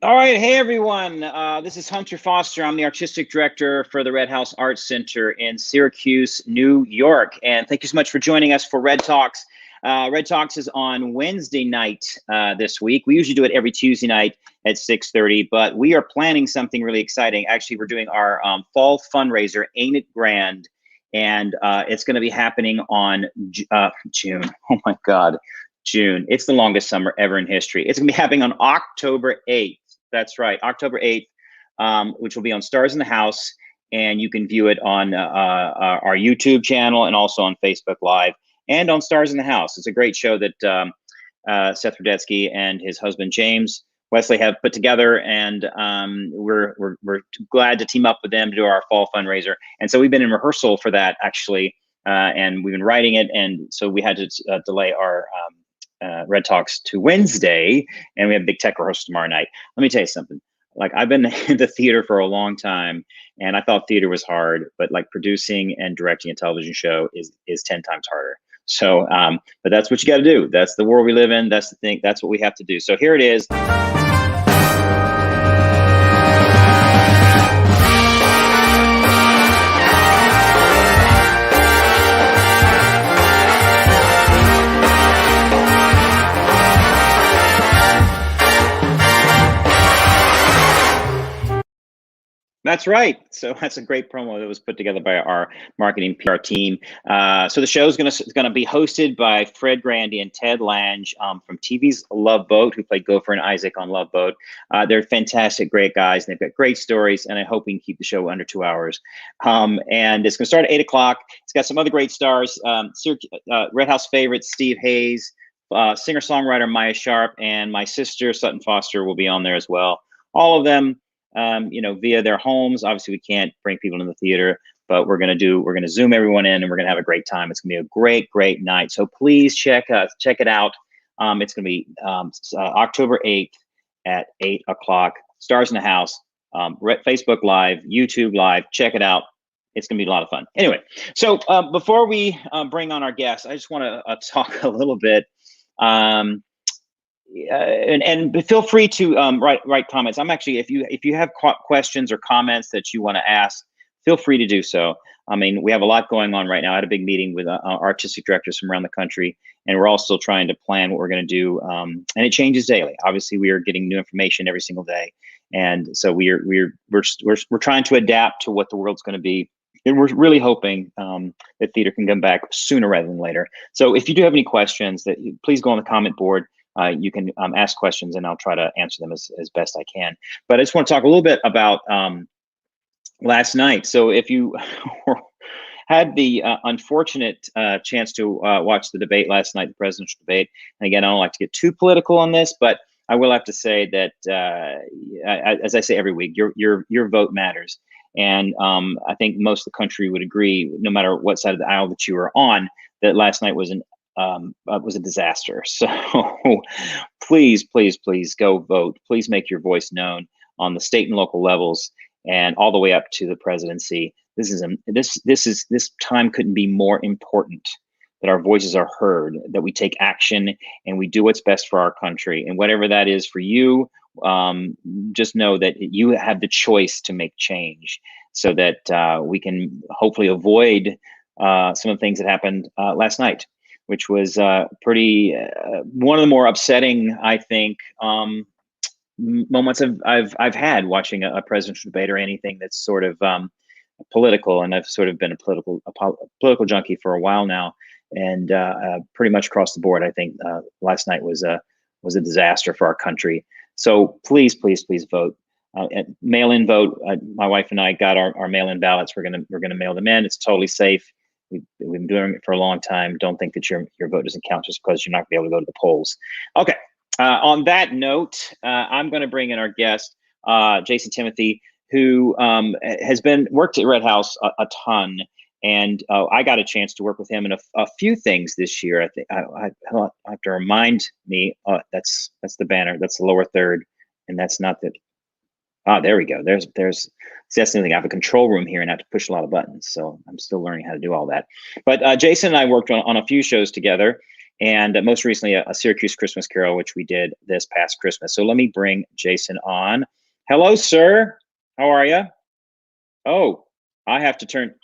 All right, hey everyone. This is Hunter Foster. I'm the artistic director for the Red House Arts Center in Syracuse, New York. And thank you so much for joining us for Red Talks. Red Talks is on Wednesday night this week. We usually do it every Tuesday night at 6:30, but we are planning something really exciting. Actually, we're doing our fall fundraiser, Ain't It Grand? And it's going to be happening on June. Oh my God, June. It's the longest summer ever in history. It's going to be happening on October 8th. That's right, October 8th, which will be on Stars in the House, and you can view it on our YouTube channel and also on Facebook Live and on Stars in the House. It's a great show that Seth Rudetsky and his husband James Wesley have put together, and we're glad to team up with them to do our fall fundraiser. And so we've been in rehearsal for that actually, and we've been writing it, and so we had to delay our Red Talks to Wednesday, and we have a big tech rehearsal tomorrow night. Let me tell you something. Like, I've been in the theater for a long time, and I thought theater was hard, but like producing and directing a television show is 10 times harder. So, but that's what you got to do. That's the world we live in. That's the thing. That's what we have to do. So here it is. That's right. So that's a great promo that was put together by our marketing PR team. So the show is gonna be hosted by Fred Grandy and Ted Lange from TV's Love Boat, who played Gopher and Isaac on Love Boat. They're fantastic, great guys, and they've got great stories. And I hope we can keep the show under 2 hours. And it's gonna start at 8 o'clock. It's got some other great stars: Red House favorite Steve Hayes, singer-songwriter Maya Sharp, and my sister Sutton Foster will be on there as well. All of them, via their homes. Obviously, we can't bring people in the theater, but we're gonna Zoom everyone in, and we're gonna have a great time. It's gonna be a great night. So please check it out. It's gonna be October 8th at 8 o'clock. Stars in the House, Facebook Live, YouTube Live. Check it out. It's gonna be a lot of fun. Anyway, so before we bring on our guests, I just want to talk a little bit. And feel free to write comments. I'm actually, if you have questions or comments that you want to ask, feel free to do so. I mean, we have a lot going on right now. I had a big meeting with artistic directors from around the country, and we're all still trying to plan what we're going to do. And it changes daily. Obviously, we are getting new information every single day, and so we're trying to adapt to what the world's going to be. And we're really hoping that theater can come back sooner rather than later. So if you do have any questions, please go on the comment board. You can ask questions, and I'll try to answer them as best I can. But I just want to talk a little bit about last night. So if you had the unfortunate chance to watch the debate last night, the presidential debate, and again, I don't like to get too political on this, but I will have to say that, as I say every week, your vote matters. And I think most of the country would agree, no matter what side of the aisle that you were on, that last night was a disaster. So please go vote. Please make your voice known on the state and local levels, and all the way up to the presidency. This time couldn't be more important, that our voices are heard, that we take action, and we do what's best for our country. And whatever that is for you, just know that you have the choice to make change, so that we can hopefully avoid some of the things that happened last night, which was pretty one of the more upsetting, I think, moments I've had watching a presidential debate or anything that's sort of political. And I've sort of been a political junkie for a while now, and pretty much across the board, I think last night was a disaster for our country. So please vote. Mail-in vote. My wife and I got our mail-in ballots. We're gonna mail them in. It's totally safe. We've been doing it for a long time. Don't think that your vote doesn't count just because you're not going to be able to go to the polls. Okay. On that note, I'm going to bring in our guest, Jason Timothy, who has worked at Red House a ton, and I got a chance to work with him in a few things this year. I think I have to remind me. That's the banner. That's the lower third, and that's not the. There we go. There's see, that's the thing. I have a control room here and I have to push a lot of buttons. So I'm still learning how to do all that. But Jason and I worked on a few shows together, and most recently a Syracuse Christmas Carol, which we did this past Christmas. So let me bring Jason on. Hello, sir. How are you? Oh, I have to turn.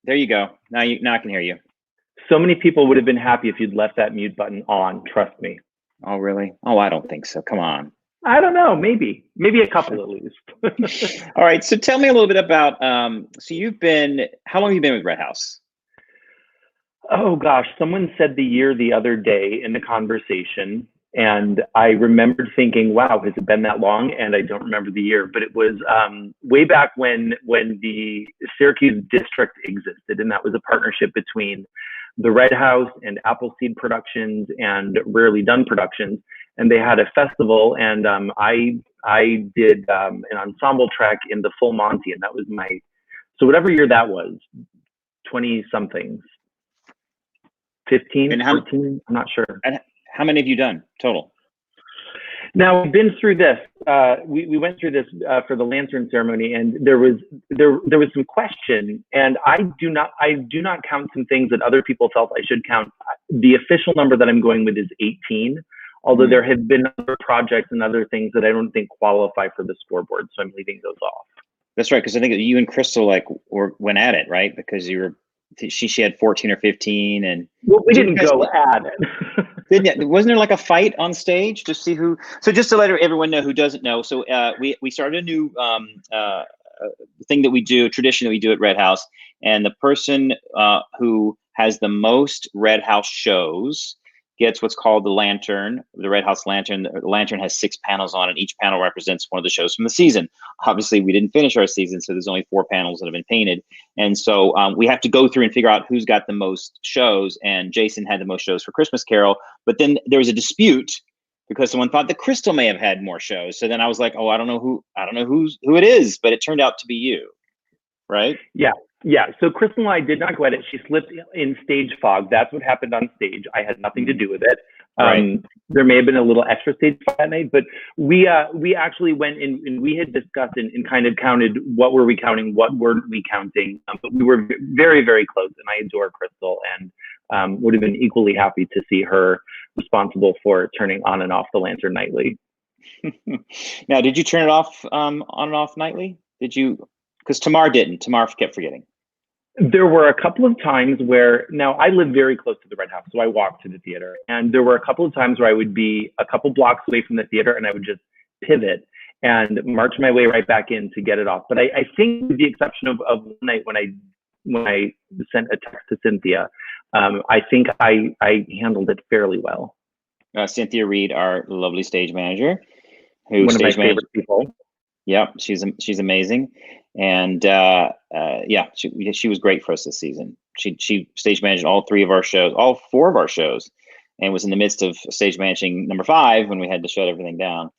There you go. Now I can hear you. So many people would have been happy if you'd left that mute button on. Trust me. Oh, really? Oh, I don't think so. Come on. I don't know. Maybe a couple at least. All right. So tell me a little bit about. So how long have you been with Red House? Oh gosh, someone said the year the other day in the conversation, and I remembered thinking, "Wow, has it been that long?" And I don't remember the year, but it was way back when the Syracuse district existed, and that was a partnership between the Red House and Appleseed Productions and Rarely Done Productions, and they had a festival, and I did an ensemble track in the Full Monty, and that was so whatever year that was, 20 somethings. 15, 14, I'm not sure. And how many have you done total? Now we've been through this. We went through this for the lantern ceremony, and there was some question, and I do not count some things that other people felt I should count. The official number that I'm going with is 18, although there have been other projects and other things that I don't think qualify for the scoreboard, so I'm leaving those off. That's right, because I think you and Crystal went at it, right? Because she had 14 or 15, and well, we didn't go at it. Wasn't there like a fight on stage to see who? So just to let everyone know who doesn't know, so we started a new thing that we do, a tradition that we do at Red House, and the person who has the most Red House shows gets what's called the lantern, the Red House lantern. The lantern has 6 panels on it. Each panel represents one of the shows from the season. Obviously, we didn't finish our season, so there's only 4 panels that have been painted. And so we have to go through and figure out who's got the most shows. And Jason had the most shows for Christmas Carol. But then there was a dispute because someone thought that Crystal may have had more shows. So then I was like, oh, I don't know who it is, but it turned out to be you, right? Yeah. So Crystal and I did not go at it. She slipped in stage fog. That's what happened on stage. I had nothing to do with it. Right. There may have been a little extra stage fog that night, but we actually went in and we had discussed and kind of counted what were we counting, what weren't we counting. But we were very, very close, and I adore Crystal and would have been equally happy to see her responsible for turning on and off the lantern nightly. Now, did you turn it off on and off nightly? Did you? Because Tamar didn't. Tamar kept forgetting. There were a couple of times where, now I live very close to the Red House, so I walk to the theater. And there were a couple of times where I would be a couple blocks away from the theater and I would just pivot and march my way right back in to get it off. But I think with the exception of one night when I sent a text to Cynthia, I think I handled it fairly well. Cynthia Reed, our lovely stage manager, one of my favorite people. Yep, she's amazing, and she was great for us this season. She stage managed all 4 of our shows, and was in the midst of stage managing number 5 when we had to shut everything down.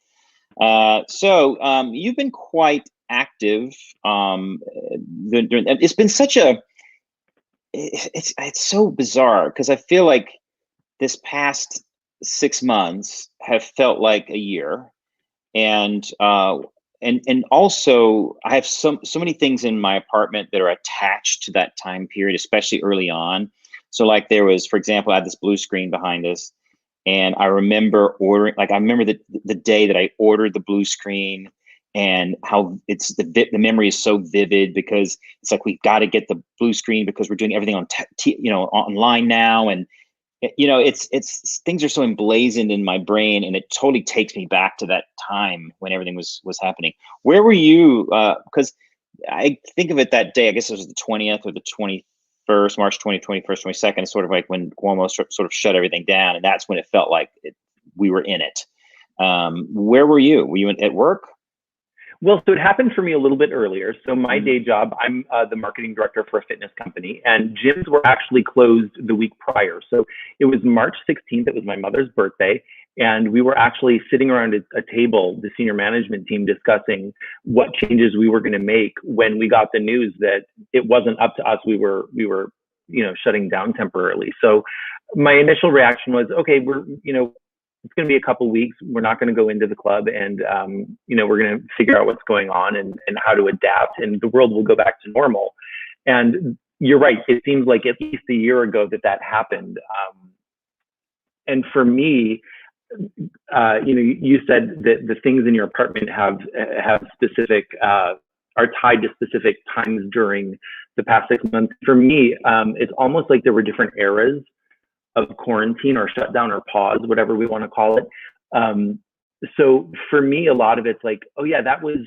So you've been quite active. It's been it's so bizarre because I feel like this past 6 months have felt like a year, and also I have so many things in my apartment that are attached to that time period, especially early on. So like there was, for example, I had this blue screen behind us, and I remember ordering, like I remember the day that I ordered the blue screen, and how it's the memory is so vivid because it's like we've got to get the blue screen because we're doing everything on online now, and it's things are so emblazoned in my brain, and it totally takes me back to that time when everything was happening. Where were you? Because I think of it that day, I guess it was the 20th or the 21st, March 20th, 21st, 22nd. It's sort of like when Cuomo sort of shut everything down, and that's when it felt like we were in it. Where were you? Were you at work? Well, so it happened for me a little bit earlier. So my day job, I'm the marketing director for a fitness company, and gyms were actually closed the week prior. So it was March 16th. It was my mother's birthday. And we were actually sitting around a table, the senior management team, discussing what changes we were going to make when we got the news that it wasn't up to us. We were shutting down temporarily. So my initial reaction was, okay, it's going to be a couple weeks. We're not going to go into the club, and we're going to figure out what's going on and how to adapt, and the world will go back to normal. And you're right. It seems like at least a year ago that happened. and for me, you said that the things in your apartment have specific are tied to specific times during the past 6 months. For me, it's almost like there were different eras of quarantine or shutdown or pause, whatever we want to call it. So for me, a lot of it's like, oh yeah, that was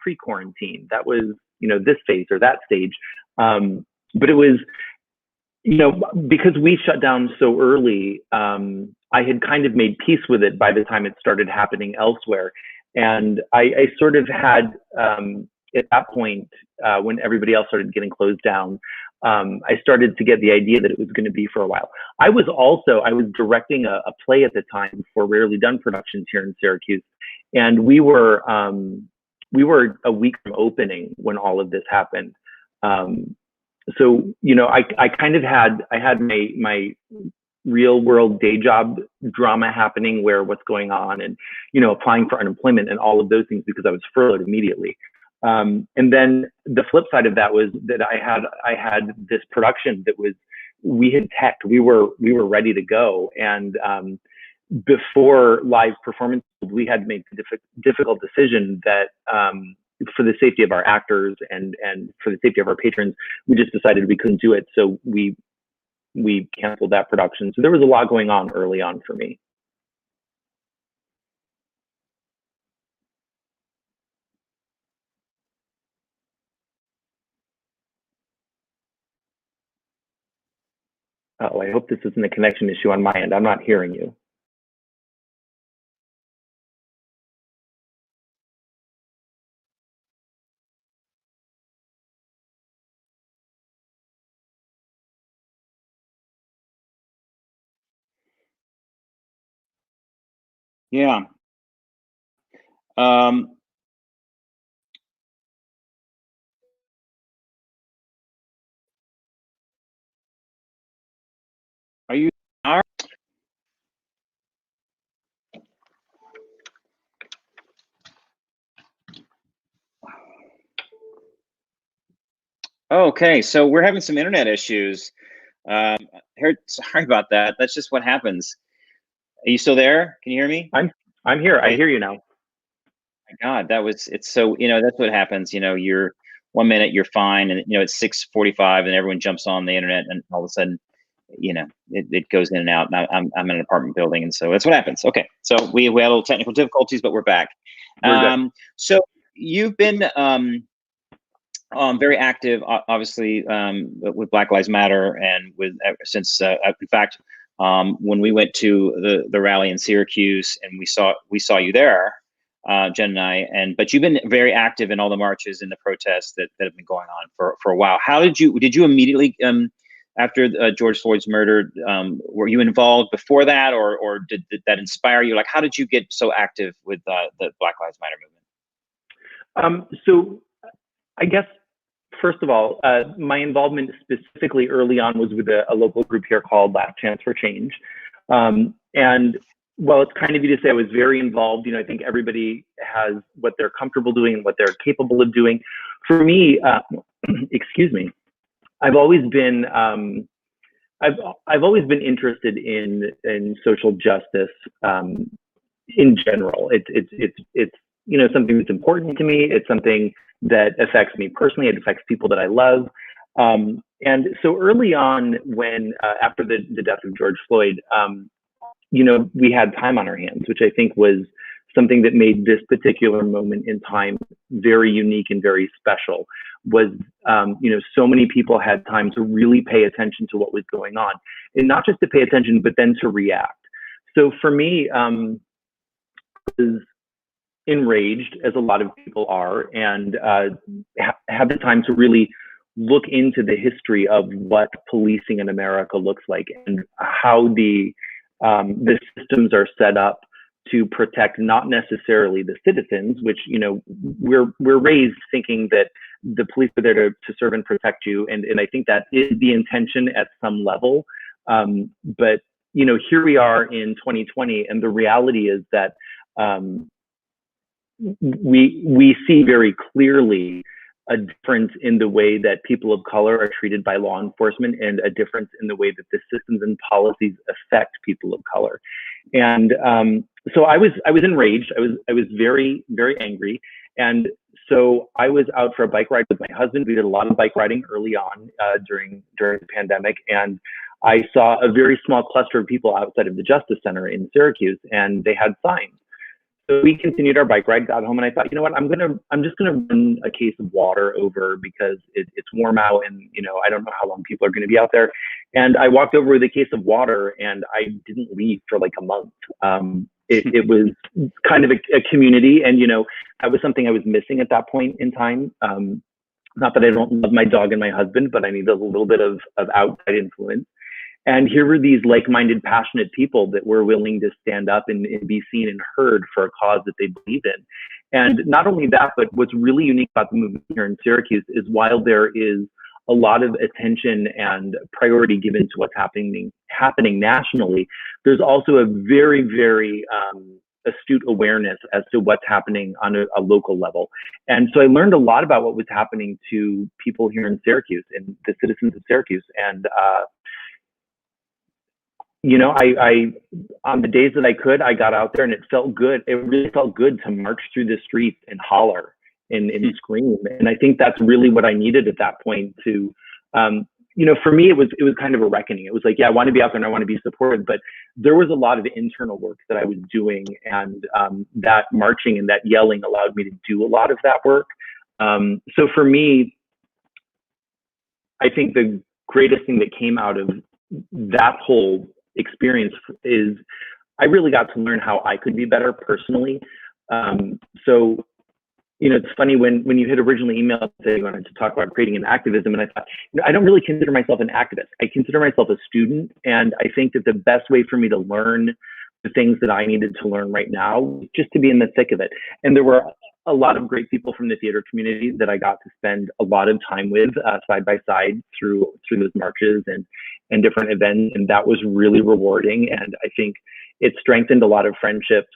pre-quarantine. That was, this phase or that stage. But it was, because we shut down so early, I had kind of made peace with it by the time it started happening elsewhere. And I sort of had, at that point, when everybody else started getting closed down, I started to get the idea that it was going to be for a while. I was directing a play at the time for Rarely Done Productions here in Syracuse. And we were a week from opening when all of this happened. So, I kind of had my real world day job drama happening where what's going on and, applying for unemployment and all of those things because I was furloughed immediately. And then the flip side of that was that I had this production that we had teched, we were ready to go. And, before live performance, we had to make the difficult decision that, for the safety of our actors and for the safety of our patrons, we just decided we couldn't do it. So we canceled that production. So there was a lot going on early on for me. Oh, I hope this isn't a connection issue on my end. I'm not hearing you. Yeah. Are you? Okay, so we're having some internet issues. Sorry about that. That's just what happens. Are you still there? Can you hear me? I'm here. I hear you now. My God, it's so, that's what happens. You're 1 minute you're fine, and it's 6:45, and everyone jumps on the internet, and all of a sudden, it goes in and out. And I'm in an apartment building, and so that's what happens. Okay, so we had a little technical difficulties, but we're back. So you've been very active, obviously, with Black Lives Matter, and since in fact, when we went to the rally in Syracuse, and we saw you there, Jen and I, but you've been very active in all the marches and the protests that have been going on for a while. How did you immediately, after George Floyd's murder, were you involved before that, or did that inspire you? Like, how did you get so active with the Black Lives Matter movement? So I guess, first of all, my involvement specifically early on was with a local group here called Last Chance for Change. And while it's kind of you to say I was very involved, I think everybody has what they're comfortable doing and what they're capable of doing. For me, excuse me, I've always been interested in social justice in general. It's something that's important to me. It's something that affects me personally. It affects people that I love. And so early on, when after the death of George Floyd, we had time on our hands, which I think was something that made this particular moment in time very unique and very special. Was so many people had time to really pay attention to what was going on, and not just to pay attention, but then to react. So for me, I was enraged, as a lot of people are, and had the time to really look into the history of what policing in America looks like, and how the systems are set up to protect not necessarily the citizens, which we're raised thinking that the police are there to serve and protect you, and I think that is the intention at some level. But here we are in 2020, and the reality is that we see very clearly a difference in the way that people of color are treated by law enforcement, and a difference in the way that the systems and policies affect people of color. And so I was enraged. I was very, very angry. And so I was out for a bike ride with my husband. We did a lot of bike riding early on during the pandemic, and I saw a very small cluster of people outside of the Justice Center in Syracuse, and they had signs. So we continued our bike ride, got home, and I thought, you know what, I'm just gonna run a case of water over, because it's warm out, and I don't know how long people are gonna be out there. And I walked over with a case of water, and I didn't leave for like a month. It was kind of a community, and that was something I was missing at that point in time. Not that I don't love my dog and my husband, but I needed a little bit of outside influence. And here were these like-minded, passionate people that were willing to stand up and be seen and heard for a cause that they believe in. And not only that, but what's really unique about the movement here in Syracuse is, while there is a lot of attention and priority given to what's happening nationally, there's also a very, very astute awareness as to what's happening on a local level. And so I learned a lot about what was happening to people here in Syracuse and the citizens of Syracuse. And I on the days that I could, I got out there, and it felt good. It really felt good to march through the streets and holler and scream. And I think that's really what I needed at that point to, for me, it was kind of a reckoning. It was like, yeah, I want to be out there and I want to be supported, but there was a lot of internal work that I was doing, and that marching and that yelling allowed me to do a lot of that work. So for me, I think the greatest thing that came out of that whole experience is I really got to learn how I could be better personally. So, it's funny when you had originally emailed and said you wanted to talk about creating an activism, and I thought, I don't really consider myself an activist. I consider myself a student, and I think that the best way for me to learn the things that I needed to learn right now was just to be in the thick of it. And there were a lot of great people from the theater community that I got to spend a lot of time with side by side through those marches and different events. And that was really rewarding. And I think it strengthened a lot of friendships,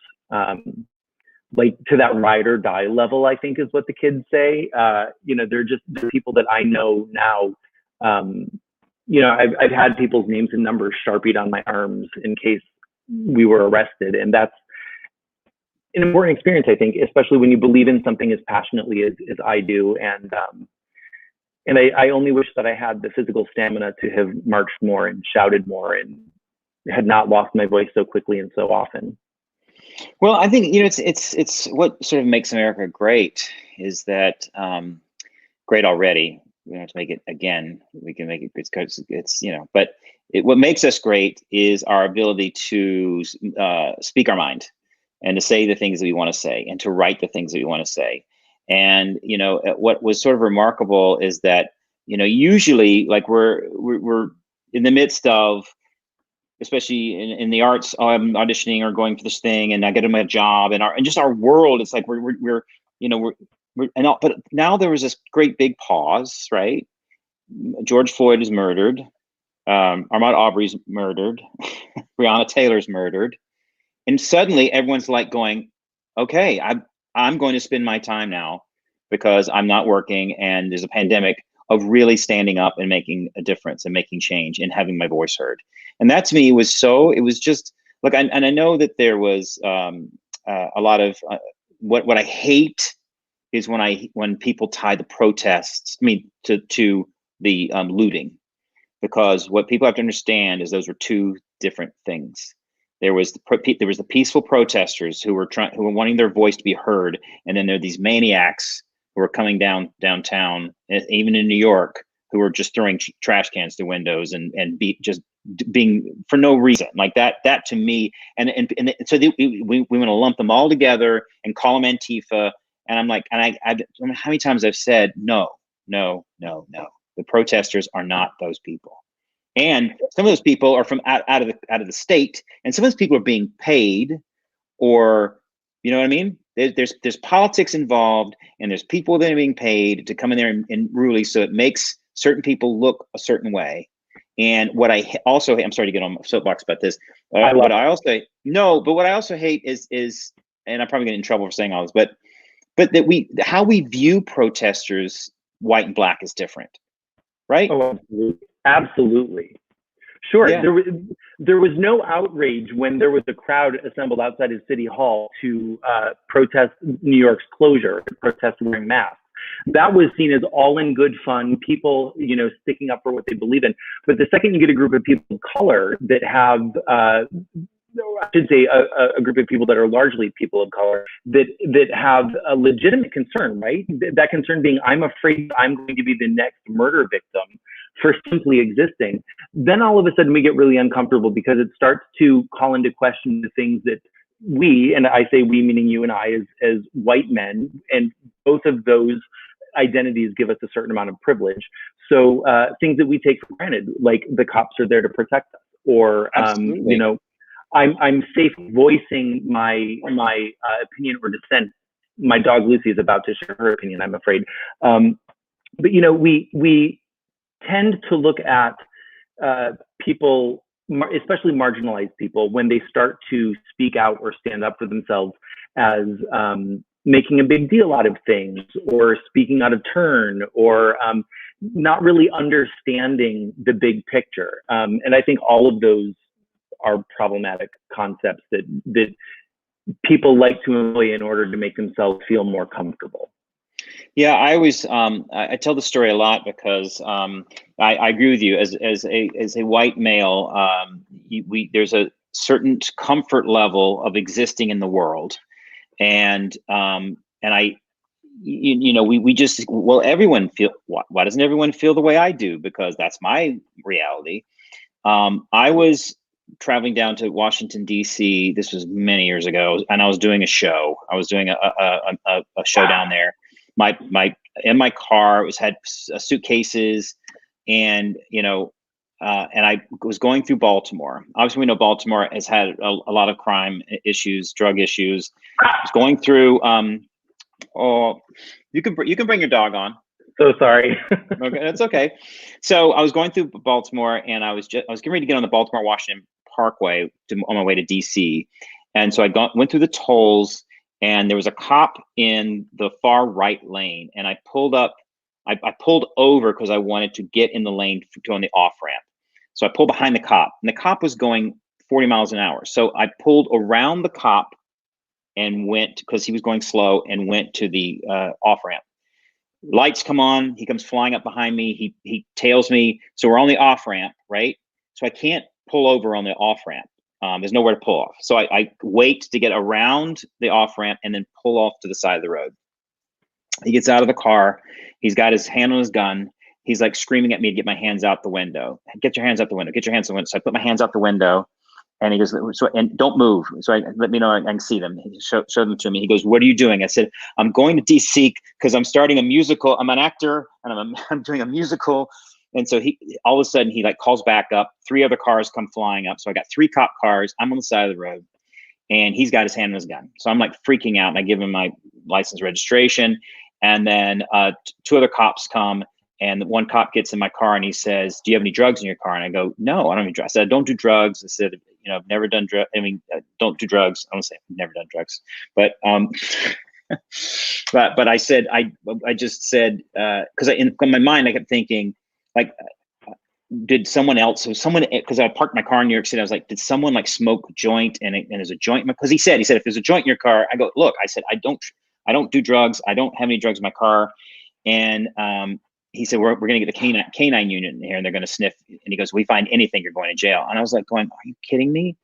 like to that ride or die level, I think is what the kids say. They're people that I know now. I've had people's names and numbers Sharpied on my arms in case we were arrested. And that's an important experience, I think, especially when you believe in something as passionately as I do. And I only wish that I had the physical stamina to have marched more and shouted more and had not lost my voice so quickly and so often. Well, I think, it's what sort of makes America great is that great already. We don't have to make it again. We can make it because it's but what makes us great is our ability to speak our mind, and to say the things that we want to say, and to write the things that we want to say. And what was sort of remarkable is that usually, like, we're in the midst of, especially in the arts, I'm auditioning or going for this thing, and I get my job, and just our world. It's like we're but now there was this great big pause, right? George Floyd is murdered, Ahmaud Arbery's murdered, Breonna Taylor's murdered, and suddenly everyone's like going, okay, I'm going to spend my time now, because I'm not working and there's a pandemic, of really standing up and making a difference and making change and having my voice heard. And that to me it was just like, and I know that there was a lot of what I hate is when people tie the protests, to the looting, because what people have to understand is those were two different things. There was the peaceful protesters who were wanting their voice to be heard, and then there are these maniacs who were coming downtown, even in New York, who were just throwing trash cans through windows and being for no reason, like that. That to me, and so we want to lump them all together and call them Antifa. And I'm like, and I don't know how many times I've said, no. The protesters are not those people. And some of those people are from out of the state, and some of those people are being paid, or you know what I mean? There's politics involved, and there's people that are being paid to come in there and really, so it makes certain people look a certain way. And what I'm sorry to get on my soapbox about this. What I also hate is, and I'm probably getting in trouble for saying all this, but that how we view protesters white and black is different, right? Oh, absolutely. Absolutely. Sure. Yeah. There was no outrage when there was a crowd assembled outside of City Hall to protest New York's closure, to protest wearing masks. That was seen as all in good fun, people, sticking up for what they believe in. But the second you get a group of people of color that have, I should say, a group of people that are largely people of color that have a legitimate concern, right? That concern being, I'm afraid I'm going to be the next murder victim for simply existing. Then all of a sudden we get really uncomfortable because it starts to call into question the things that we, and I say we meaning you and I as white men, and both of those identities give us a certain amount of privilege. So things that we take for granted, like the cops are there to protect us, or I'm safe voicing my opinion or dissent. My dog Lucy is about to share her opinion, I'm afraid. But we tend to look at people, especially marginalized people, when they start to speak out or stand up for themselves as making a big deal out of things, or speaking out of turn, or not really understanding the big picture. And I think all of those are problematic concepts that people like to employ in order to make themselves feel more comfortable. Yeah, I always I tell the story a lot because I agree with you. As a white male, there's a certain comfort level of existing in the world, and we just, well, everyone feel, why doesn't everyone feel the way I do? Because that's my reality. I was traveling down to Washington, D.C. This was many years ago, and I was doing a show. I was doing a show down there. In my car, had suitcases, and and I was going through Baltimore. Obviously, we know Baltimore has had a lot of crime issues, drug issues. I was going through. Oh, you can bring your dog on. So sorry. Okay, that's okay. So I was going through Baltimore, and I was getting ready to get on the Baltimore Washington Parkway on my way to DC, and so I went through the tolls, and there was a cop in the far right lane, and I pulled up. I pulled over because I wanted to get in the lane to go on the off ramp. So I pulled behind the cop, and the cop was going 40 miles an hour. So I pulled around the cop and went, because he was going slow, and went to the off ramp. Lights come on, he comes flying up behind me, he tails me. So we're on the off ramp, right? So I can't pull over on the off ramp. There's nowhere to pull off. So I wait to get around the off ramp and then pull off to the side of the road. He gets out of the car. He's got his hand on his gun. He's like screaming at me to get my hands out the window. Get your hands out the window. Get your hands out the window. So I put my hands out the window, and he goes, and don't move. So let me know I can see them. He show them to me. He goes, what are you doing? I said, I'm going to DC because I'm starting a musical. I'm an actor, and I'm doing a musical. And so all of a sudden he like calls back up. 3 other cars come flying up. So I got 3 cop cars. I'm on the side of the road, and he's got his hand on his gun. So I'm like freaking out, and I give him my license registration. And then 2 other cops come, and one cop gets in my car and he says, do you have any drugs in your car? And I go, no, I don't have any drugs. I said, I don't do drugs. I said, I've never done drugs. Don't do drugs. I don't say I've never done drugs, but but I said, I just said, because in my mind I kept thinking, like, did someone else, because I parked my car in New York City, I was like, did someone like smoke a joint and there's a joint? Because he said, if there's a joint in your car, I go, look, I said, I don't do drugs. I don't have any drugs in my car. And he said, we're going to get the canine unit in here, and they're going to sniff. And he goes, we find anything, you're going to jail. And I was like going, are you kidding me?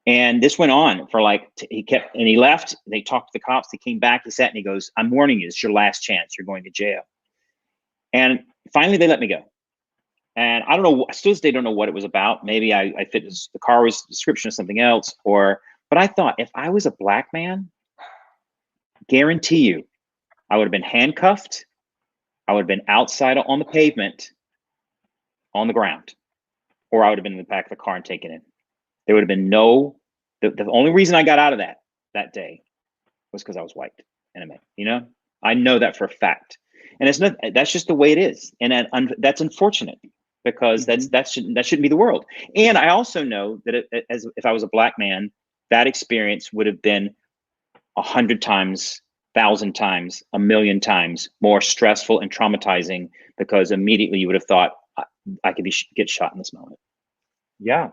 And this went on for like, he left. They talked to the cops. They came back, he sat, and he goes, I'm warning you, it's your last chance. You're going to jail. And finally they let me go. And I don't know, still to this day, don't know what it was about. Maybe I fit, the car was a description of something else, but I thought, if I was a black man, guarantee you, I would have been handcuffed. I would have been outside on the pavement, on the ground, or I would have been in the back of the car and taken in. There would have been the only reason I got out of that day was because I was white and a man. I know that for a fact, and that's just the way it is, and that's unfortunate, because that shouldn't be the world. And I also know that if I was a black man, that experience would have been 100 times 1,000 times, 1,000,000 times more stressful and traumatizing, because immediately you would have thought, I could get shot in this moment. Yeah.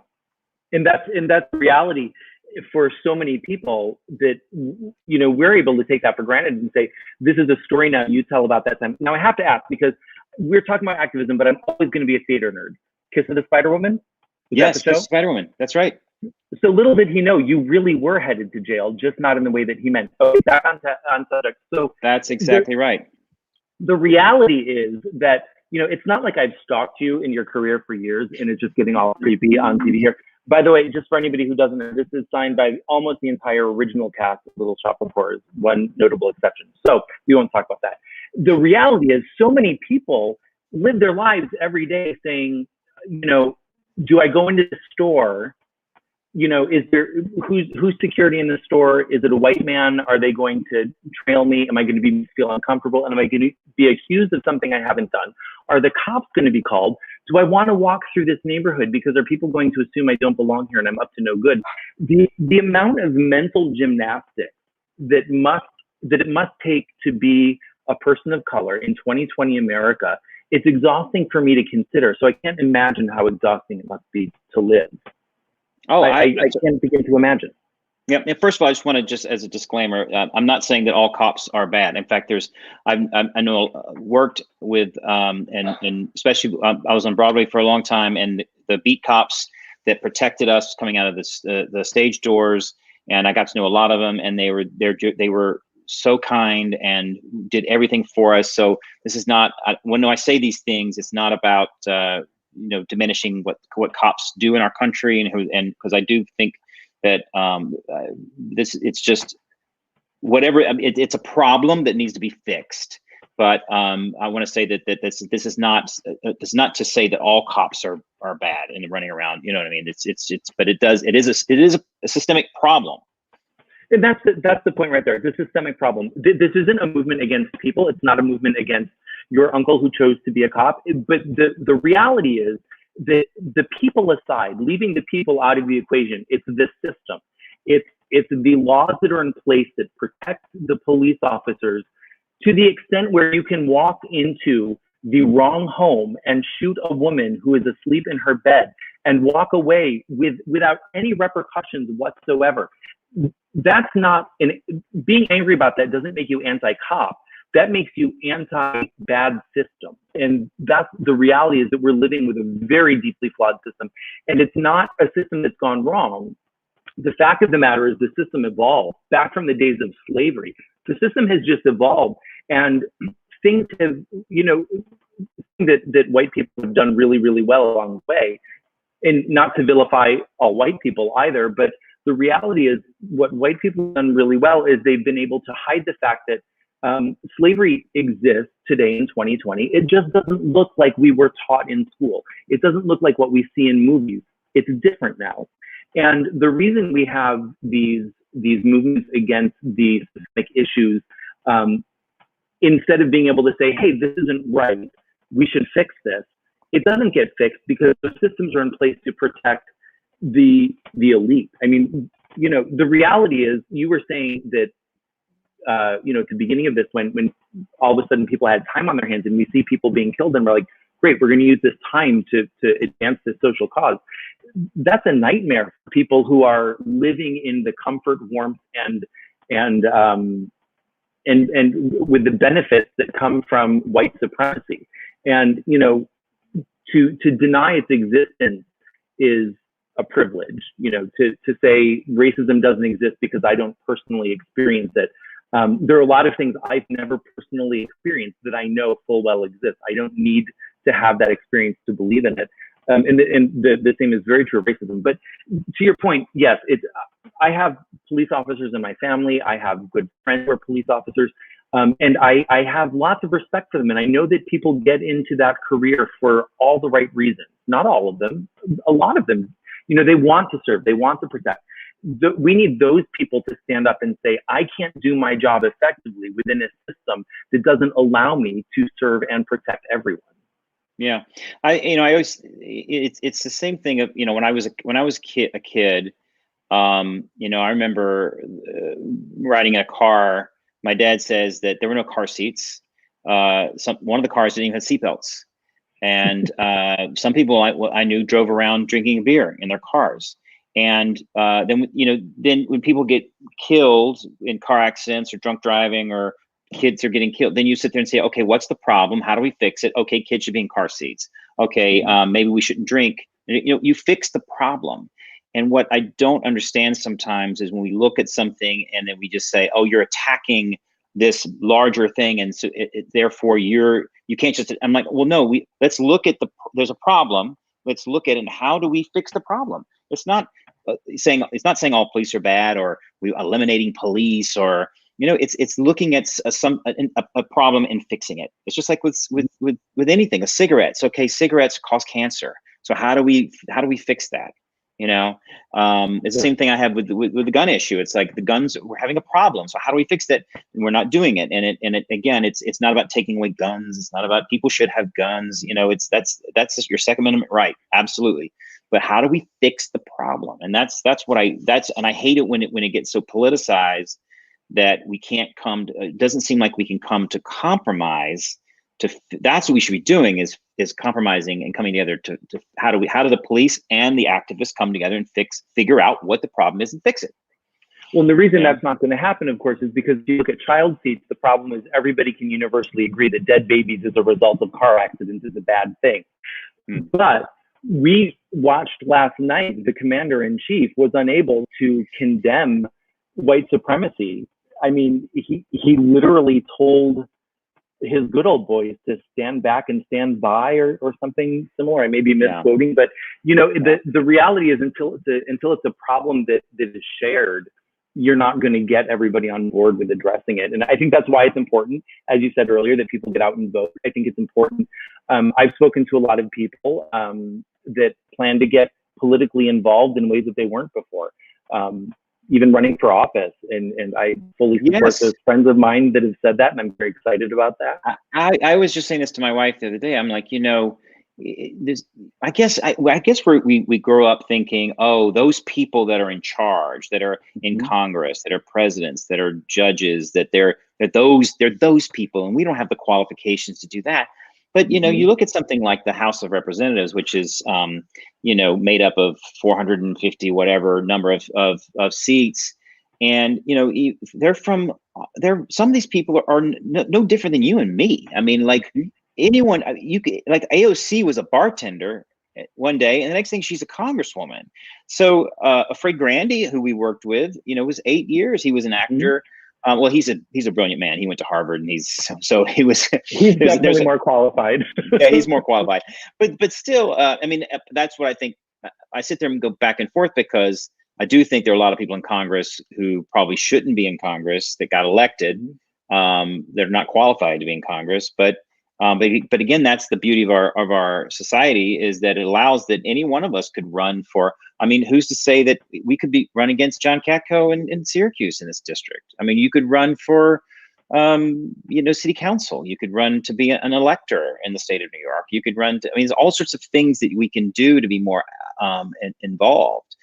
And that's the reality for so many people, that, you know, we're able to take that for granted and say, this is a story now you tell about that time. Now I have to ask, because we're talking about activism, but I'm always going to be a theater nerd. Kiss of the Spider Woman? Yes, Kiss of the Spider Woman. That's right. So little did he know you really were headed to jail, just not in the way that he meant. So back on subject. So that's exactly right. The reality is that, you know, it's not like I've stalked you in your career for years and it's just getting all creepy on TV here. By the way, just for anybody who doesn't know, this is signed by almost the entire original cast of Little Shop of Horrors, one notable exception. So we won't talk about that. The reality is, so many people live their lives every day saying, you know, do I go into the store? You know, is there, who's security in the store? Is it a white man? Are they going to trail me? Am I going to feel uncomfortable? And am I going to be accused of something I haven't done? Are the cops going to be called? Do I want to walk through this neighborhood because are people going to assume I don't belong here and I'm up to no good? The amount of mental gymnastics that it must take to be a person of color in 2020 America, it's exhausting for me to consider. So I can't imagine how exhausting it must be to live. Oh, I can't begin to imagine. Yeah. And first of all, I just want to, just as a disclaimer, I'm not saying that all cops are bad. In fact, I know worked with and especially I was on Broadway for a long time, and the beat cops that protected us coming out of the stage doors, and I got to know a lot of them, and they were so kind and did everything for us. So this is not, when I say these things, it's not about you know, diminishing what cops do in our country, and because I do think that it's just whatever. I mean, it's a problem that needs to be fixed. But I want to say that this is not to say that all cops are bad and running around. You know what I mean? But it is a systemic problem. And that's the point right there. The systemic problem. This isn't a movement against people. It's not a movement against your uncle who chose to be a cop. But the reality is that the people aside, leaving the people out of the equation, it's the system. It's the laws that are in place that protect the police officers to the extent where you can walk into the wrong home and shoot a woman who is asleep in her bed and walk away without any repercussions whatsoever. That's not, being angry about that doesn't make you anti-cop. That makes you anti-bad system. And that's the reality, is that we're living with a very deeply flawed system. And it's not a system that's gone wrong. The fact of the matter is the system evolved back from the days of slavery. The system has just evolved, and things have, you know, that white people have done really, really well along the way. And not to vilify all white people either, but the reality is what white people have done really well is they've been able to hide the fact that slavery exists today in 2020. It just doesn't look like we were taught in school. It doesn't look like what we see in movies. It's different now. And the reason we have these movements against these systemic issues, instead of being able to say, hey, this isn't right, we should fix this, it doesn't get fixed because the systems are in place to protect the elite. I mean, you know, the reality is, you were saying that, you know, at the beginning of this, when all of a sudden people had time on their hands and we see people being killed, and we're like, great, we're going to use this time to advance this social cause. That's a nightmare for people who are living in the comfort, warmth, and with the benefits that come from white supremacy. And, you know, to deny its existence is a privilege. You know, to say racism doesn't exist because I don't personally experience it. There are a lot of things I've never personally experienced that I know full well exist. I don't need to have that experience to believe in it. And the same is very true of racism. But to your point, yes, I have police officers in my family. I have good friends who are police officers. And I have lots of respect for them. And I know that people get into that career for all the right reasons. Not all of them, a lot of them. You know, they want to serve, they want to protect. We need those people to stand up and say, I can't do my job effectively within a system that doesn't allow me to serve and protect everyone. Yeah, I always, it's the same thing of, you know, when I was a kid, you know, I remember riding in a car My dad says that there were no car seats. One of the cars didn't even have seatbelts. And some people I knew drove around drinking beer in their cars. And then when people get killed in car accidents or drunk driving, or kids are getting killed, then you sit there and say, okay, what's the problem? How do we fix it? Okay, kids should be in car seats. Okay, maybe we shouldn't drink. You fix the problem. And what I don't understand sometimes is when we look at something and then we just say, oh, you're attacking this larger thing, and so therefore you can't just. I'm like, well, no, let's look at there's a problem. Let's look at it. And how do we fix the problem? It's not saying all police are bad, or we eliminating police, or it's looking at a problem and fixing it. It's just like with anything. Cigarettes. Okay, cigarettes cause cancer. So how do we fix that? It's the same thing I have with the gun issue. It's like the guns, we're having a problem. So how do we fix that? And we're not doing it. And again, it's not about taking away guns. It's not about people should have guns. That's just your Second Amendment right. Absolutely. But how do we fix the problem? And and I hate it when it gets so politicized that we can't it doesn't seem like we can come to compromise. That's what we should be doing, is compromising and coming together to how do the police and the activists come together and figure out what the problem is and fix it. Well, and the reason that's not going to happen, of course, is because if you look at child seats, the problem is everybody can universally agree that dead babies as a result of car accidents is a bad thing. But we watched last night, the commander-in-chief was unable to condemn white supremacy. I mean, he literally told his good old boys to stand back and stand by, or something similar. I may be misquoting, but the reality is until it's a problem that is shared, you're not going to get everybody on board with addressing it. And I think that's why it's important, as you said earlier, that people get out and vote. I think it's important. I've spoken to a lot of people that plan to get politically involved in ways that they weren't before. Even running for office, and I fully support those friends of mine that have said that, and I'm very excited about that. I was just saying this to my wife the other day. I'm like, I guess we grow up thinking, oh, those people that are in charge, that are in Congress, that are presidents, that are judges, that they're those people, and we don't have the qualifications to do that. But you look at something like the House of Representatives, which is made up of 450 whatever number of seats, and some of these people are no different than you and me. I mean, like anyone, like AOC was a bartender one day, and the next thing she's a congresswoman. So Fred Grandy, who we worked with, was 8 years. He was an actor. Well, he's a brilliant man. He went to Harvard, and he's definitely more qualified. Yeah, he's more qualified. But still, I mean, that's what I think. I sit there and go back and forth, because I do think there are a lot of people in Congress who probably shouldn't be in Congress that got elected. They're not qualified to be in Congress, but again, that's the beauty of our society, is that it allows that any one of us could run for. I mean, who's to say that we could run against John Katko in Syracuse in this district? I mean, you could run for, city council. You could run to be an elector in the state of New York. You could run to. I mean, there's all sorts of things that we can do to be more involved.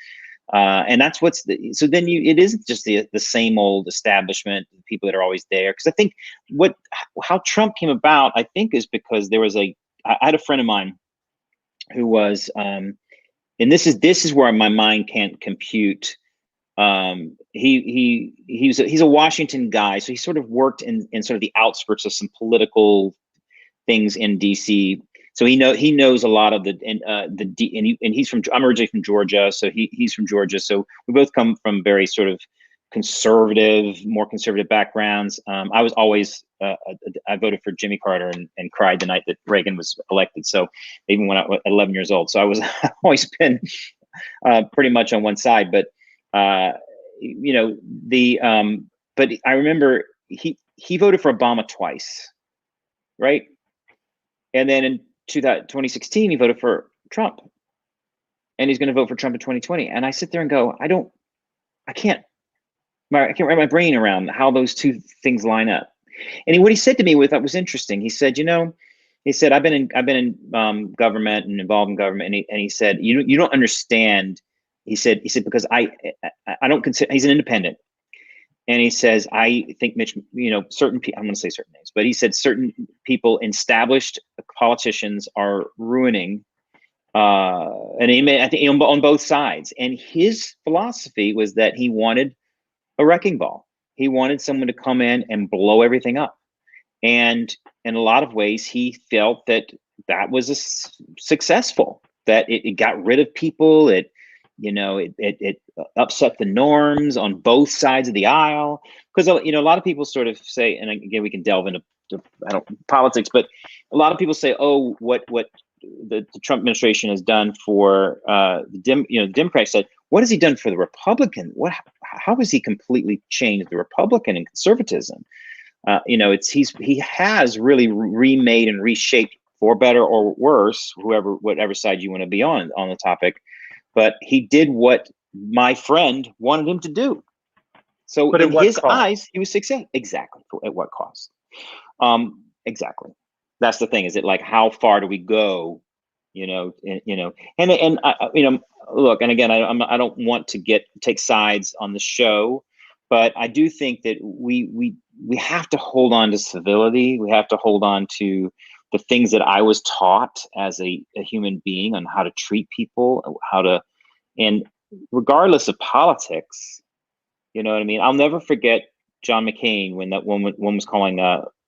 And that's so then it isn't just the same old establishment, people that are always there. Because I think how Trump came about, I think, is because I had a friend of mine who was, and this is where my mind can't compute. He's a Washington guy, so he sort of worked in sort of the outskirts of some political things in DC. So he knows a lot of and he's from. I'm originally from Georgia, so he's from Georgia. So we both come from very sort of more conservative backgrounds. I was always I voted for Jimmy Carter and cried the night that Reagan was elected. So even when I was 11 years old, so I've always been pretty much on one side. But but I remember he voted for Obama twice, right? And then in 2016, he voted for Trump, and he's going to vote for Trump in 2020. And I sit there and go, I can't wrap my brain around how those two things line up. And what he said to me, that was interesting. He said, I've been in government and involved in government, and he said, you don't understand. He said because I don't consider, he's an independent, And he says, I think Mitch, certain people, I'm going to say certain names, but he said certain people, established politicians, are ruining, and he made, I think, on both sides. And his philosophy was that he wanted a wrecking ball. He wanted someone to come in and blow everything up. And in a lot of ways, he felt that that was successful, that it got rid of people. It upset the norms on both sides of the aisle. Because, a lot of people sort of say, and again, we can delve into politics, but a lot of people say, oh, what the Trump administration has done for the Democrats. Said, what has he done for the Republican? How has he completely changed the Republican and conservatism? He has really remade and reshaped, for better or worse, whatever side you want to be on the topic. But he did what my friend wanted him to do. So in his eyes, he was successful. Exactly. At what cost? Exactly. That's the thing. Is it like, how far do we go? And look, and again, I don't want to take sides on the show, but I do think that we have to hold on to civility. We have to hold on to the things that I was taught as a human being, on how to treat people, and regardless of politics, you know what I mean? I'll never forget John McCain when that woman was calling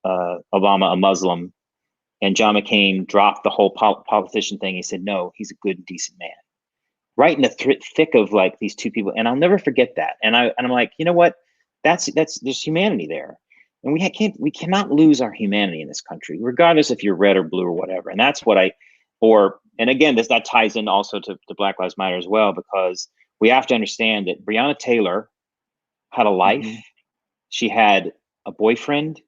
Obama a Muslim, and John McCain dropped the whole politician thing. He said, no, he's a good and decent man. Right in the thick of like these two people. And I'll never forget that. And I'm like, you know what? There's humanity there. And we cannot lose our humanity in this country, regardless if you're red or blue or whatever. And that's what and again, that ties in also to Black Lives Matter as well, because we have to understand that Breonna Taylor had a life. Mm-hmm. She had a boyfriend.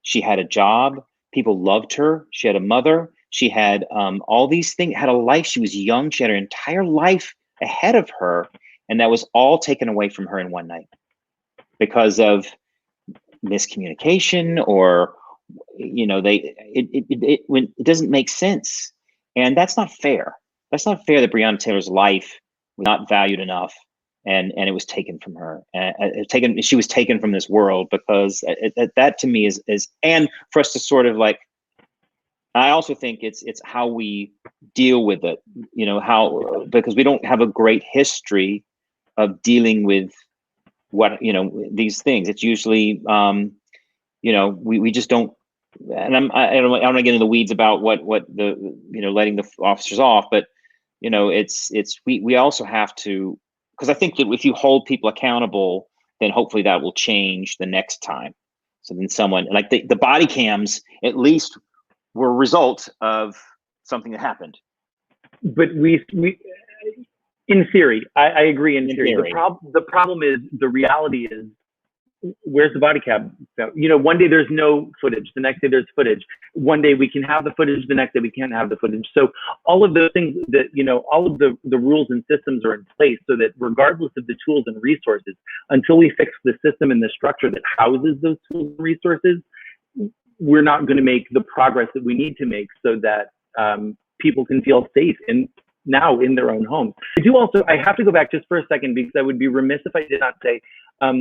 She had a job. People loved her. She had a mother. She had all these things, had a life. She was young. She had her entire life ahead of her. And that was all taken away from her in one night because of miscommunication, or, it doesn't make sense. And that's not fair. That's not fair that Breonna Taylor's life was not valued enough, and it was taken from her. She was taken from this world, because that to me is, and for us to sort of like, I also think it's how we deal with it, because we don't have a great history of dealing with these things. It's usually, we just don't. And I don't want to get into the weeds about what the letting the officers off, but we also have to, because I think that if you hold people accountable, then hopefully that will change the next time. So then someone like the body cams at least were a result of something that happened. But we in theory, I agree. In theory, the problem is, the reality is, where's the body cam? One day there's no footage, the next day there's footage. One day we can have the footage, the next day we can't have the footage. So all of those things that, all of the rules and systems are in place, so that regardless of the tools and resources, until we fix the system and the structure that houses those tools and resources, we're not going to make the progress that we need to make, so that people can feel safe now in their own homes. I have to go back just for a second, because I would be remiss if I did not say,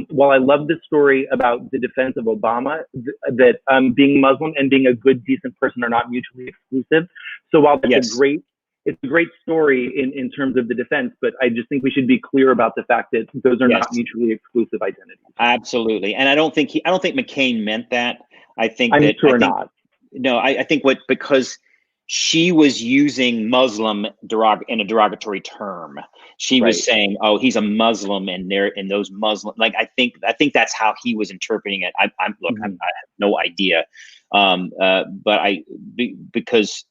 while I love this story about the defense of Obama, that being Muslim and being a good, decent person are not mutually exclusive. So while that's it's a great story in terms of the defense, but I just think we should be clear about the fact that those are not mutually exclusive identities. Absolutely. And I don't think McCain meant that. I think not. No, I think because she was using Muslim in a derogatory term. She was saying, "Oh, he's a Muslim," and those Muslim, like I think that's how he was interpreting it. I have no idea, but because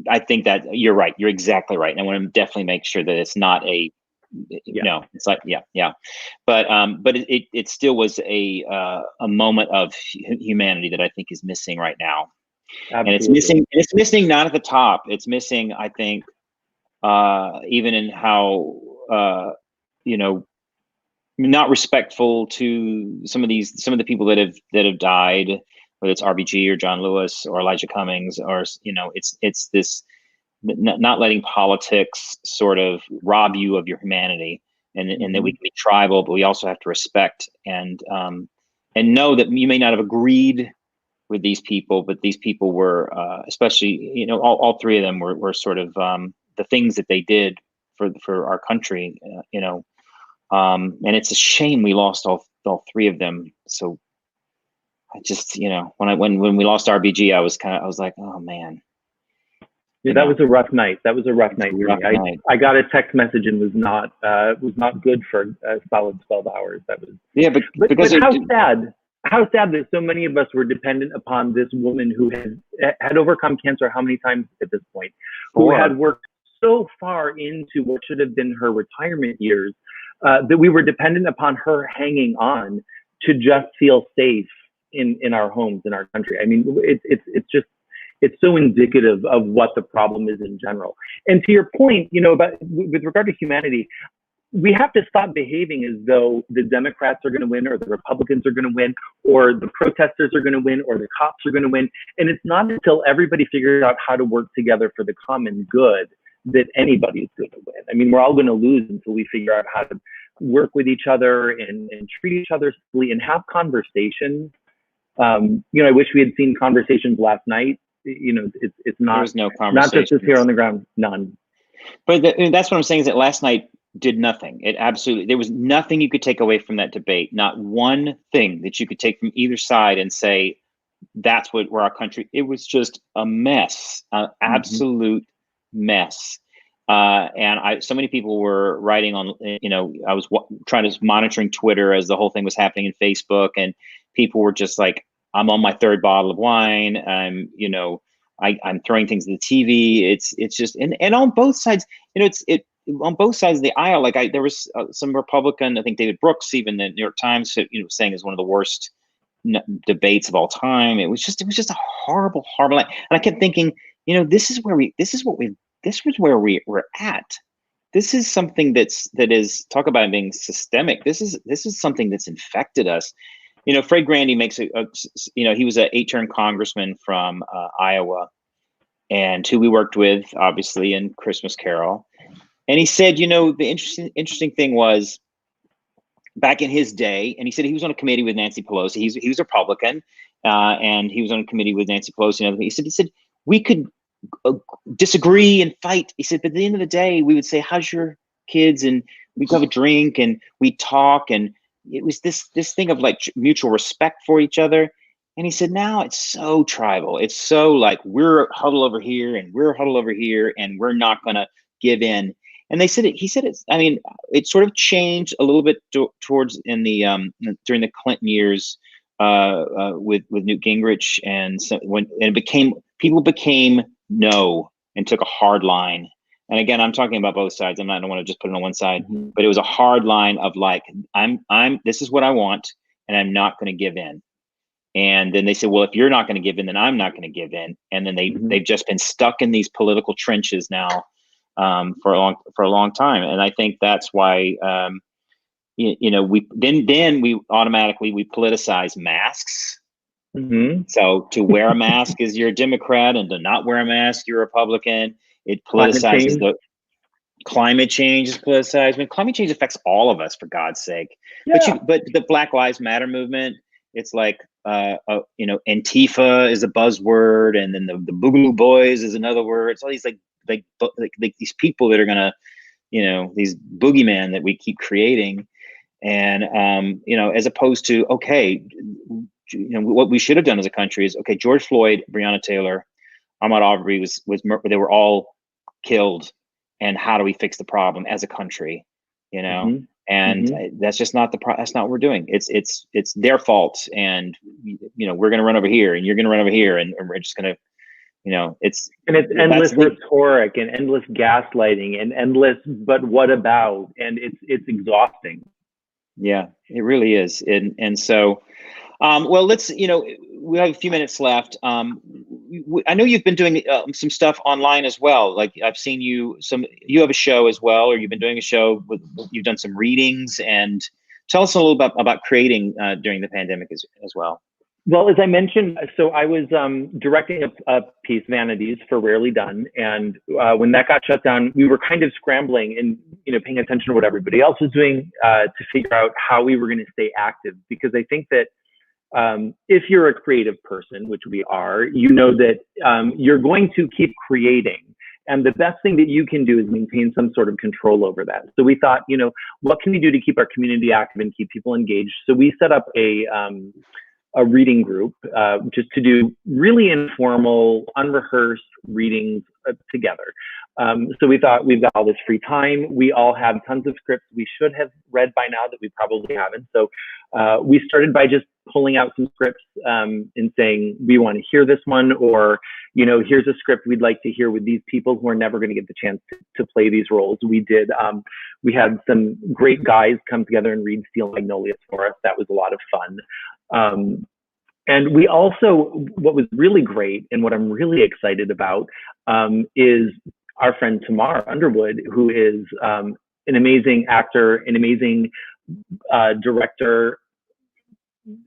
I think that you're right. You're exactly right, and I want to definitely make sure that it's not a. No, it's like but it still was a moment of humanity that I think is missing right now. Absolutely. And it's missing not at the top. It's missing, I think, even in how not respectful to some of the people that have died, whether it's RBG or John Lewis or Elijah Cummings, or it's this not letting politics sort of rob you of your humanity and that we can be tribal, but we also have to respect and know that you may not have agreed with these people, but these people were, especially, you know, all three of them were sort of the things that they did for our country, you know, and it's a shame we lost all three of them. So I just, you know, when we lost RBG, I was like, oh man. Yeah, that was a rough night. That was a rough night for me. I got a text message and was not good for a solid 12 hours. That was, yeah, but how sad that so many of us were dependent upon this woman who had overcome cancer how many times at this point, who had worked so far into what should have been her retirement years, that we were dependent upon her hanging on to just feel safe in our homes, in our country. I mean, it's so indicative of what the problem is in general. And to your point, you know, with regard to humanity, we have to stop behaving as though the Democrats are going to win, or the Republicans are going to win, or the protesters are going to win, or the cops are going to win. And it's not until everybody figures out how to work together for the common good that anybody is going to win. I mean, we're all going to lose until we figure out how to work with each other and treat each other civilly and have conversations. You know, I wish we had seen conversations last night. You know, it's not, there was no not just as here on the ground, none. But that's what I'm saying, is that last night did nothing. There was nothing you could take away from that debate. Not one thing that you could take from either side and say, that's where our country, it was just a mess, an absolute mess. And so many people were writing on, you know, I was monitoring Twitter as the whole thing was happening, in Facebook, and people were just like, I'm on my third bottle of wine. I'm, you know, I'm throwing things at the TV. It's just, and on both sides, you know, on both sides of the aisle. Like there was some Republican, I think David Brooks, even the New York Times, you know, saying is one of the worst debates of all time. It was just a horrible night. And I kept thinking, you know, this is where we're at. This is something that is, talk about being systemic. This is something that's infected us. You know, Fred Grandy makes you know, he was an 8-term congressman from Iowa, and who we worked with, obviously, in Christmas Carol. And he said, you know, the interesting thing was, back in his day, and he said he was on a committee with Nancy Pelosi. He was a Republican, and he was on a committee with Nancy Pelosi. And he said we could disagree and fight. He said, but at the end of the day, we would say, "How's your kids?" And we'd have a drink and we'd talk, and it was this thing of like mutual respect for each other. And he said, now it's so tribal. It's so like, we're huddled over here and we're huddled over here, and we're not going to give in. And he said it's, I mean, it sort of changed a little bit towards during the Clinton years, with Newt Gingrich. And so people became no and took a hard line. And again, I'm talking about both sides. I don't want to just put it on one side, but it was a hard line of like, this is what I want, and I'm not going to give in. And then they said, well, if you're not going to give in, then I'm not going to give in. And then they've just been stuck in these political trenches now, for a long time. And I think that's why, you know, we automatically politicize masks. So to wear a mask is you're a Democrat, and to not wear a mask, you're a Republican. It politicizes climate change is politicized. I mean, climate change affects all of us, for God's sake. Yeah. But the Black Lives Matter movement, it's like, you know, Antifa is a buzzword, and then the Boogaloo Boys is another word. It's all these like these people that are gonna, you know, these boogeyman that we keep creating. And you know, as opposed to, okay, you know, what we should have done as a country is, okay, George Floyd, Breonna Taylor, Ahmaud Arbery they were all killed, and how do we fix the problem as a country, you know? And that's just not that's not what we're doing. It's their fault, and you know, we're going to run over here, and you're going to run over here, and we're just going to, you know, it's endless rhetoric and endless gaslighting and endless but what about, and it's exhausting. Yeah, it really is. And so well, let's, you know, we have a few minutes left. I know you've been doing some stuff online as well. Like I've seen you have a show as well, or you've been doing a show you've done some readings, and tell us a little about creating during the pandemic as well. Well, as I mentioned, so I was directing a piece, Vanities, for Rarely Done, and when that got shut down, we were kind of scrambling and paying attention to what everybody else was doing to figure out how we were going to stay active. Because I think that if you're a creative person, which we are, you know that you're going to keep creating. And the best thing that you can do is maintain some sort of control over that. So we thought, what can we do to keep our community active and keep people engaged? So we set up a reading group just to do really informal, unrehearsed readings together. So we thought, we've got all this free time. We all have tons of scripts we should have read by now that we probably haven't. So we started by just pulling out some scripts and saying, we want to hear this one, or, here's a script we'd like to hear with these people who are never going to get the chance to play these roles. We did, we had some great guys come together and read Steel Magnolias for us. That was a lot of fun. And we also, what was really great and what I'm really excited about is our friend Tamar Underwood, who is an amazing actor, an amazing director.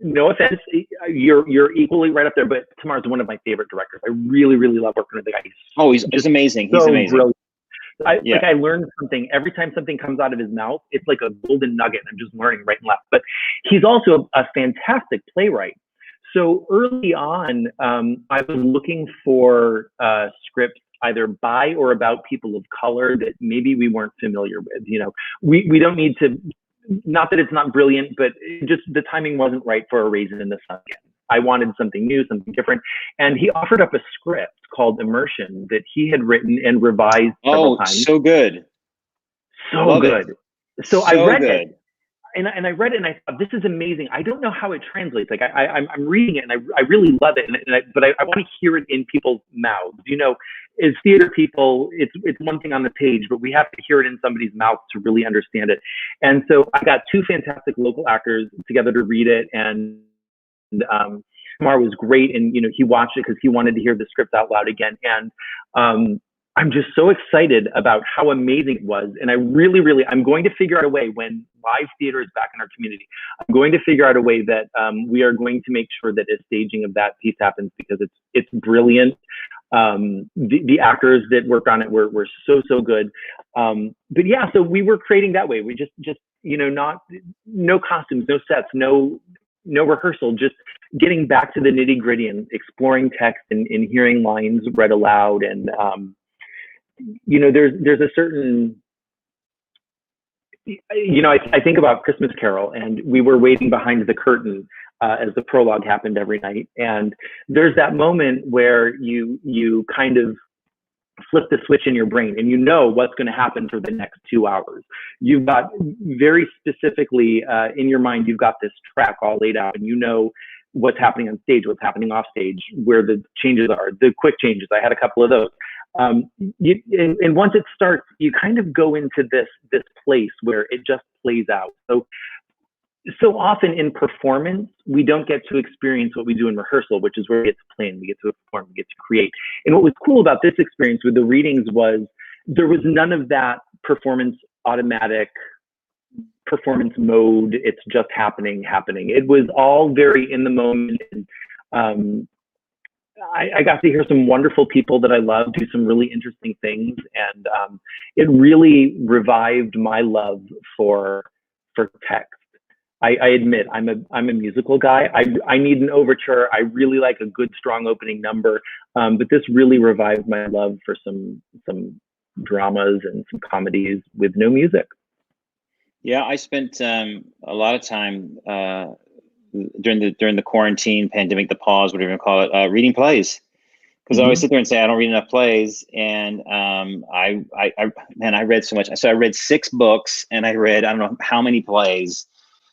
No offense, you're equally right up there, but Tamar's one of my favorite directors. I really, really love working with the guy. He's amazing. He's amazing. Brilliant. Like I learned something every time something comes out of his mouth. It's like a golden nugget. I'm just learning right and left. But he's also a fantastic playwright. So early on, I was looking for scripts either by or about people of color that maybe we weren't familiar with. We don't need to. Not that it's not brilliant, but just the timing wasn't right for A Raisin in the Sun again. I wanted something new, something different. And he offered up a script called Immersion that he had written and revised several times. So good. So Love good. It. So I read it. And I read it and I thought, this is amazing. I don't know how it translates. Like I'm reading it and I really love it. But I want to hear it in people's mouths. As theater people, it's one thing on the page, but we have to hear it in somebody's mouth to really understand it. And so I got two fantastic local actors together to read it. And Tamar was great. And, he watched it because he wanted to hear the script out loud again. And I'm just so excited about how amazing it was. And I'm going to figure out a way when live theater is back in our community, I'm going to figure out a way that we are going to make sure that a staging of that piece happens because it's brilliant. The actors that worked on it were so good. But yeah, so we were creating that way. We just no costumes, no sets, no rehearsal, just getting back to the nitty gritty and exploring text and hearing lines read aloud. And there's a certain, I think about Christmas Carol, and we were waiting behind the curtain as the prologue happened every night. And there's that moment where you kind of flip the switch in your brain and what's going to happen for the next 2 hours. You've got very specifically in your mind, you've got this track all laid out and what's happening on stage, what's happening off stage, where the changes are, the quick changes. I had a couple of those. And once it starts, you kind of go into this place where it just plays out. So often in performance, we don't get to experience what we do in rehearsal, which is where we get to plan, we get to perform, we get to create. And what was cool about this experience with the readings was there was none of that automatic performance mode. It's just happening. It was all very in the moment. And, I got to hear some wonderful people that I love do some really interesting things. And it really revived my love for text. I admit I'm a musical guy. I need an overture. I really like a good, strong opening number. But this really revived my love for some dramas and some comedies with no music. Yeah, I spent a lot of time during the quarantine, pandemic, the pause, whatever you call it, reading plays. Because I always sit there and say I don't read enough plays, and I read so much. So I read 6 books, and I read I don't know how many plays.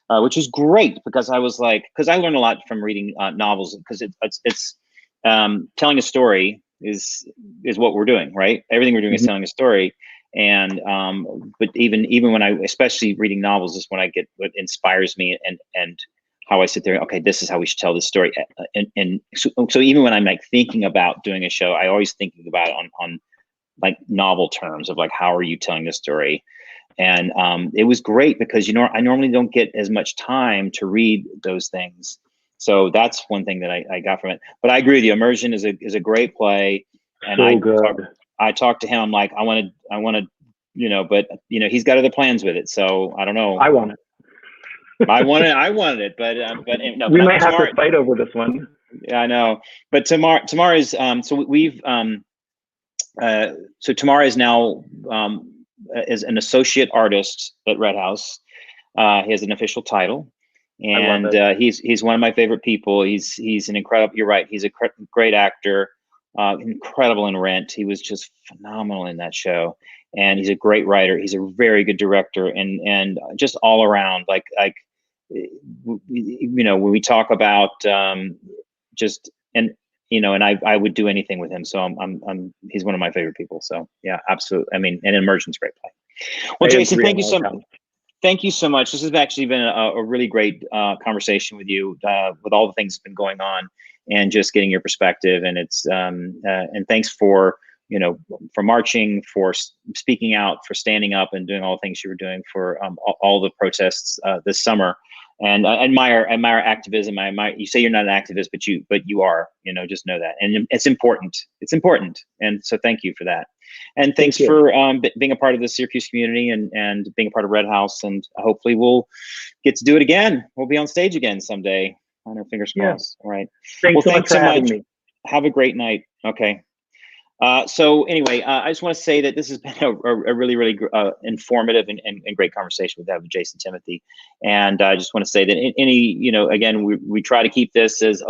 Which is great because I learned a lot from reading novels because it's telling a story is what we're doing, right? Everything we're doing is telling a story. And but even when especially reading novels is when I get what inspires me and how I sit there. Okay, this is how we should tell this story. And so even when I'm like thinking about doing a show, I always thinking about it on like novel terms of like how are you telling this story. And it was great because I normally don't get as much time to read those things. So that's one thing that I got from it. But I agree with you. Immersion is a great play, and So good. I talked to him. I'm like, I want to, but he's got other plans with it. So I don't know. I want it. I wanted it, but no. We But might have tomorrow, to fight over this one. yeah, I know. But tomorrow is so we've so Tamara is now is an associate artist at Red House. He has an official title, and he's one of my favorite people. He's an incredible. You're right. He's a great actor, incredible in Rent. He was just phenomenal in that show, and he's a great writer. He's a very good director, and just all around when we talk about just and and I would do anything with him. So he's one of my favorite people. So yeah, absolutely. I mean, and Immersion's great play. Well, Jason, thank you so much. Thank you so much. This has actually been a really great conversation with you, with all the things that's been going on, and just getting your perspective. And it's and thanks for for marching, for speaking out, for standing up, and doing all the things you were doing for all the protests this summer. And I admire activism. You say you're not an activist, but you are. Just know that, and it's important. It's important, and so thank you for that. And thanks for being a part of the Syracuse community and being a part of Red House. And hopefully we'll get to do it again. We'll be on stage again someday. On our fingers crossed. All right. Thanks so much for having me. Have a great night. Okay. So anyway, I just want to say that this has been a really, really informative and great conversation with Jason Timothy. And I just want to say that again, we try to keep this as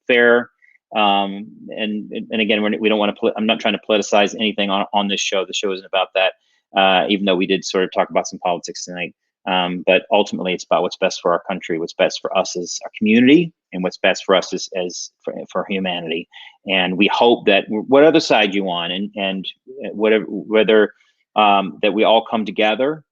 fair. And again, we don't want to. I'm not trying to politicize anything on this show. The show isn't about that. Even though we did sort of talk about some politics tonight. But ultimately, it's about what's best for our country, what's best for us as a community, and what's best for us as for humanity. And we hope that whatever side you on, and whether that we all come together,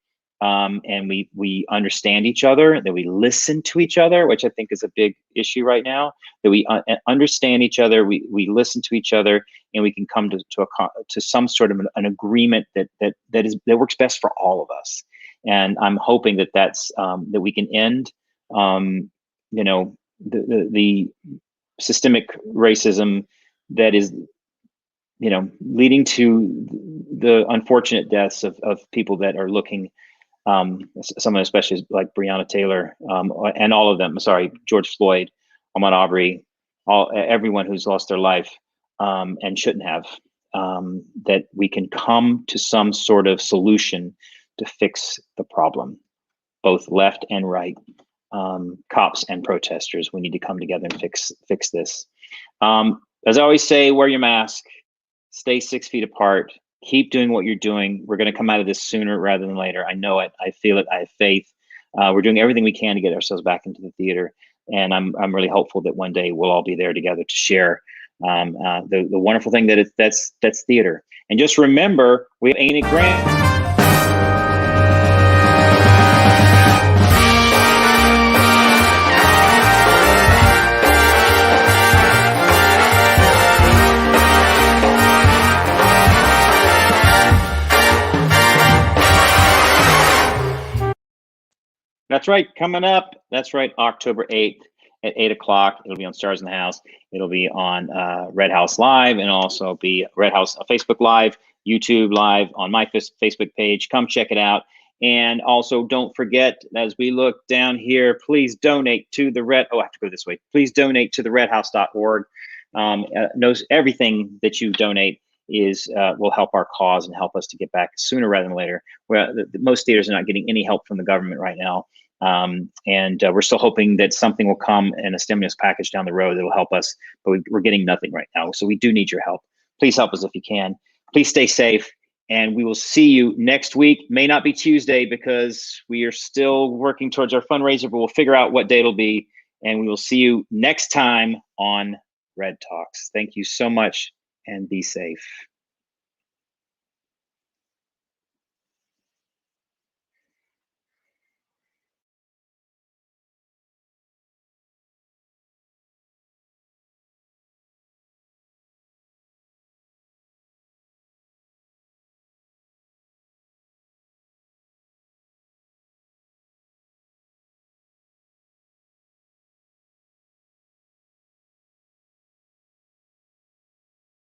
and we understand each other, that we listen to each other, which I think is a big issue right now. That we understand each other, we listen to each other, and we can come to some sort of an agreement that works best for all of us. And I'm hoping that's that we can end, the systemic racism that is, leading to the unfortunate deaths of people that are looking, someone especially like Breonna Taylor, and all of them. Sorry, George Floyd, Ahmaud Arbery, everyone who's lost their life and shouldn't have. That we can come to some sort of solution to fix the problem, both left and right, cops and protesters. We need to come together and fix this. As I always say, wear your mask, stay 6 feet apart, keep doing what you're doing. We're going to come out of this sooner rather than later. I know it. I feel it. I have faith. We're doing everything we can to get ourselves back into the theater, and I'm really hopeful that one day we'll all be there together to share the wonderful thing that's theater. And just remember, we have Ain't It Grand. That's right, coming up. That's right, October 8th at 8 o'clock. It'll be on Stars in the House. It'll be on Red House Live, and also be Red House Facebook Live, YouTube Live, on my Facebook page. Come check it out. And also, don't forget, as we look down here, please donate to the I have to go this way. Please donate to the redhouse.org. Knows everything that you donate will help our cause and help us to get back sooner rather than later. Where most theaters are not getting any help from the government right now. And we're still hoping that something will come in a stimulus package down the road that will help us, but we're getting nothing right now. So we do need your help. Please help us if you can. Please stay safe, and we will see you next week. May not be Tuesday because we are still working towards our fundraiser, but we'll figure out what day it'll be, and we will see you next time on Red Talks. Thank you so much, and be safe.